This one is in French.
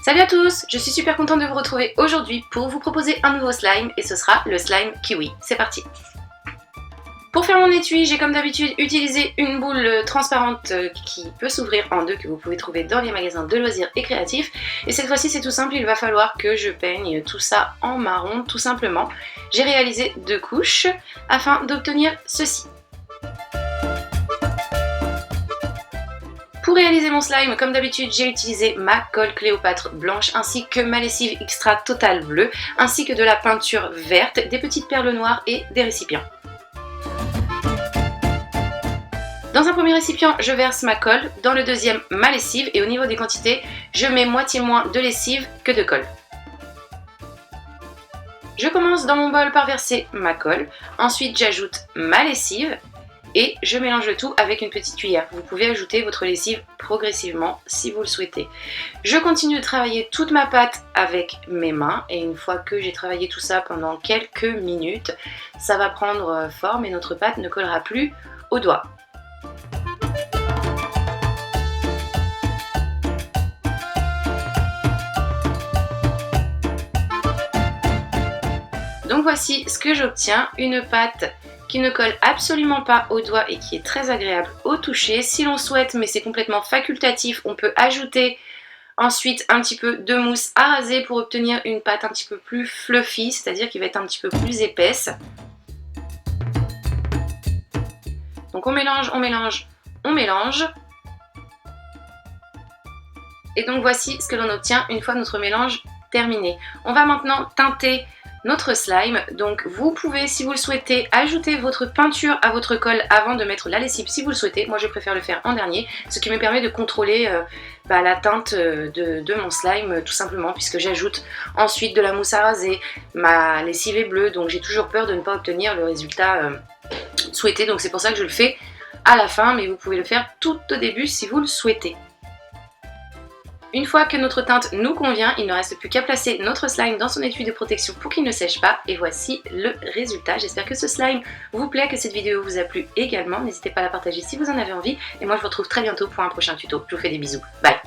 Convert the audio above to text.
Salut à tous, je suis super contente de vous retrouver aujourd'hui pour vous proposer un nouveau slime et ce sera le slime kiwi. C'est parti. Pour faire mon étui, j'ai comme d'habitude utilisé une boule transparente qui peut s'ouvrir en deux que vous pouvez trouver dans les magasins de loisirs et créatifs. Et cette fois-ci c'est tout simple, il va falloir que je peigne tout ça en marron tout simplement. J'ai réalisé 2 couches afin d'obtenir ceci. Pour réaliser mon slime, comme d'habitude, j'ai utilisé ma colle Cléopâtre blanche ainsi que ma lessive extra Total bleue, ainsi que de la peinture verte, des petites perles noires et des récipients. Dans un premier récipient, je verse ma colle, dans le deuxième, ma lessive et au niveau des quantités, je mets moitié moins de lessive que de colle. Je commence dans mon bol par verser ma colle, ensuite j'ajoute ma lessive et je mélange le tout avec une petite cuillère. Vous pouvez ajouter votre lessive progressivement si vous le souhaitez. Je continue de travailler toute ma pâte avec mes mains et une fois que j'ai travaillé tout ça pendant quelques minutes, ça va prendre forme et notre pâte ne collera plus aux doigts. Donc voici ce que j'obtiens, une pâte qui ne colle absolument pas aux doigts et qui est très agréable au toucher. Si l'on souhaite, mais c'est complètement facultatif, on peut ajouter ensuite un petit peu de mousse à raser pour obtenir une pâte un petit peu plus fluffy, c'est-à-dire qui va être un petit peu plus épaisse. Donc on mélange, on mélange, on mélange. Et donc voici ce que l'on obtient une fois notre mélange terminé. On va maintenant teinter notre slime, donc vous pouvez, si vous le souhaitez, ajouter votre peinture à votre colle avant de mettre la lessive si vous le souhaitez. Moi je préfère le faire en dernier, ce qui me permet de contrôler la teinte de mon slime tout simplement, puisque j'ajoute ensuite de la mousse à raser. Ma lessive est bleue, donc j'ai toujours peur de ne pas obtenir le résultat souhaité, donc c'est pour ça que je le fais à la fin, mais vous pouvez le faire tout au début si vous le souhaitez. Une fois que notre teinte nous convient, il ne reste plus qu'à placer notre slime dans son étui de protection pour qu'il ne sèche pas. Et voici le résultat. J'espère que ce slime vous plaît, que cette vidéo vous a plu également. N'hésitez pas à la partager si vous en avez envie. Et moi je vous retrouve très bientôt pour un prochain tuto. Je vous fais des bisous. Bye!